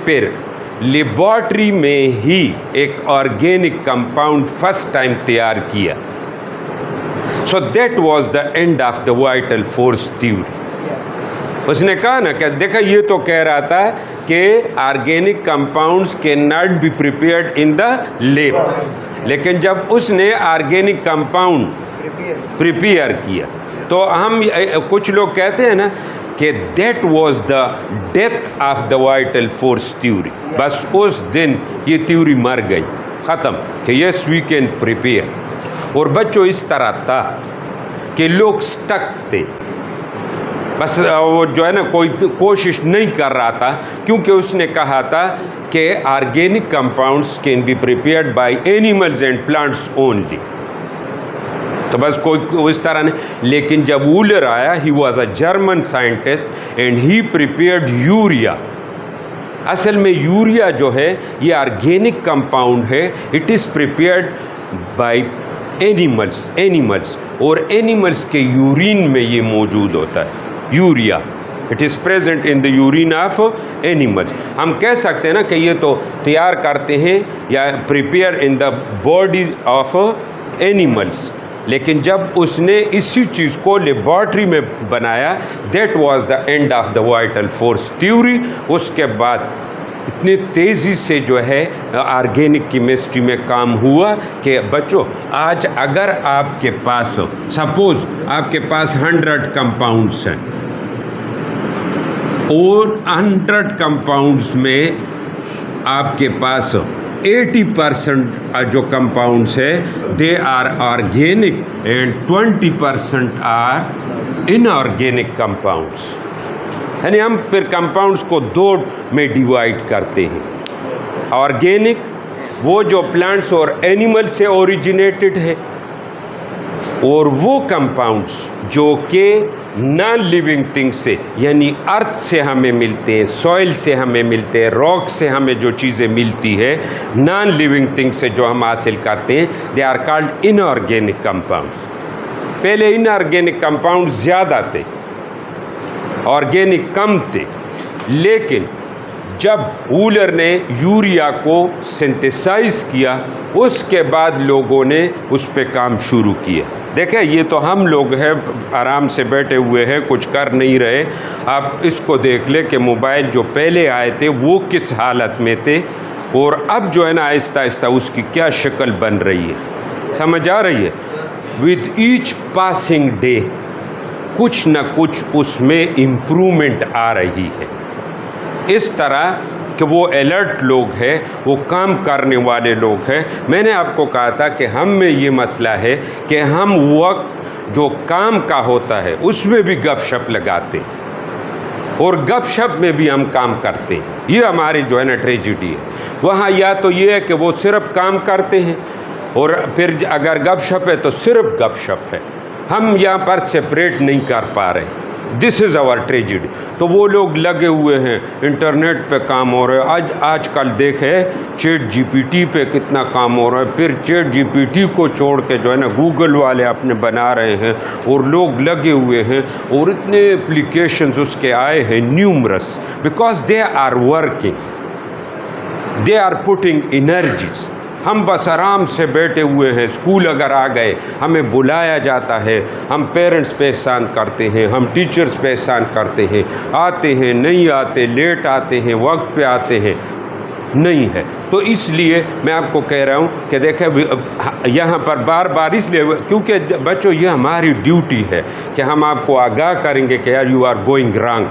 پھر لیبارٹری میں ہی ایک آرگینک کمپاؤنڈ فرسٹ ٹائم تیار کیا. So that was the end of the vital force theory. اس نے کہا نا کہ دیکھا یہ تو کہہ رہا تھا کہ organic compounds can not be prepared in the lab, لیکن جب اس نے آرگینک کمپاؤنڈ پریپیئر کیا تو ہم کچھ لوگ کہتے ہیں نا کہ that was the death of the vital force theory. بس اس دن یہ تھیوری مر گئی، ختم، کہ یس وی کین پریپیئر. اور بچوں اس طرح تھا کہ لوگ سٹک تھے، بس وہ جو ہے نا کوئی کوشش نہیں کر رہا تھا، کیونکہ اس نے کہا تھا کہ organic compounds can be prepared by animals and plants only. تو بس کوئی اس طرح نہیں. لیکن جب وولر آیا، he was a German scientist and he prepared urea. اصل میں یوریا جو ہے یہ آرگینک کمپاؤنڈ ہے، it is prepared by animals, اور اینیملس کے یورین میں یہ موجود ہوتا ہے urea. It is present in the urine of animals. ہم کہہ سکتے ہیں نا کہ یہ تو تیار کرتے ہیں یا prepare in the body of animals, لیکن جب اس نے اسی چیز کو لیبارٹری میں بنایا، that was the end of the vital force theory. اس کے بعد اتنی تیزی سے جو ہے آرگینک کیمسٹری میں کام ہوا کہ بچوں آج اگر آپ کے پاس سپوز آپ کے پاس 100 کمپاؤنڈس ہیں اور 100 کمپاؤنڈس میں آپ کے پاس 80% جو کمپاؤنڈس ہے they are organic and 20% are inorganic compounds. یعنی ہم پھر کمپاؤنڈس کو 2 میں ڈیوائڈ کرتے ہیں. آرگینک وہ جو پلانٹس اور اینیمل سے اوریجنیٹڈ ہے، اور وہ کمپاؤنڈس جو کہ نان لیونگ تھنگ سے یعنی ارتھ سے ہمیں ملتے ہیں، سوئل سے ہمیں ملتے ہیں، راک سے ہمیں جو چیزیں ملتی ہے نان لیونگ تھنگ سے جو ہم حاصل کرتے ہیں، دے آر کالڈ انآرگینک کمپاؤنڈس. پہلے انآرگینک کمپاؤنڈ زیادہ تھے، آرگینک کم تھے، لیکن جب وولر نے یوریا کو سنتھیسائز کیا اس کے بعد لوگوں نے اس پہ کام شروع کیا. دیکھیں یہ تو ہم لوگ ہیں آرام سے بیٹھے ہوئے ہیں، کچھ کر نہیں رہے. آپ اس کو دیکھ لیں کہ موبائل جو پہلے آئے تھے وہ کس حالت میں تھے، اور اب جو ہے نا آہستہ آہستہ اس کی کیا شکل بن رہی ہے. سمجھ آ رہی ہے؟ ود ایچ پاسنگ ڈے کچھ نہ کچھ اس میں امپرومنٹ آ رہی ہے. اس طرح کہ وہ الرٹ لوگ ہیں، وہ کام کرنے والے لوگ ہیں. میں نے آپ کو کہا تھا کہ ہم میں یہ مسئلہ ہے کہ ہم وقت جو کام کا ہوتا ہے اس میں بھی گپ شپ لگاتے ہیں، اور گپ شپ میں بھی ہم کام کرتے ہیں. یہ ہماری جو ہے نا ٹریجڈی ہے. وہاں یا تو یہ ہے کہ وہ صرف کام کرتے ہیں، اور پھر اگر گپ شپ ہے تو صرف گپ شپ ہے. ہم یہاں پر سپریٹ نہیں کر پا رہے. دس از آور ٹریجڈی. تو وہ لوگ لگے ہوئے ہیں انٹرنیٹ پہ کام ہو رہا ہے. آج کل دیکھے چیٹ جی پی ٹی پہ کتنا کام ہو رہا ہے، پھر چیٹ جی پی ٹی کو چھوڑ کے جو ہے نا گوگل والے اپنے بنا رہے ہیں، اور لوگ لگے ہوئے ہیں، اور اتنے اپلیکیشنز اس کے آئے ہیں numerous, because they are working, they are putting energies. ہم بس آرام سے بیٹھے ہوئے ہیں. اسکول اگر آ گئے ہمیں بلایا جاتا ہے، ہم پیرنٹس پہ احسان کرتے ہیں، ہم ٹیچرز پہ احسان کرتے ہیں، آتے ہیں نہیں آتے، لیٹ آتے ہیں، وقت پہ آتے ہیں نہیں ہے. تو اس لیے میں آپ کو کہہ رہا ہوں کہ دیکھیں یہاں پر بار بار اس لیے، کیونکہ بچوں یہ ہماری ڈیوٹی ہے کہ ہم آپ کو آگاہ کریں گے کہ یار یو آر گوئنگ رانگ.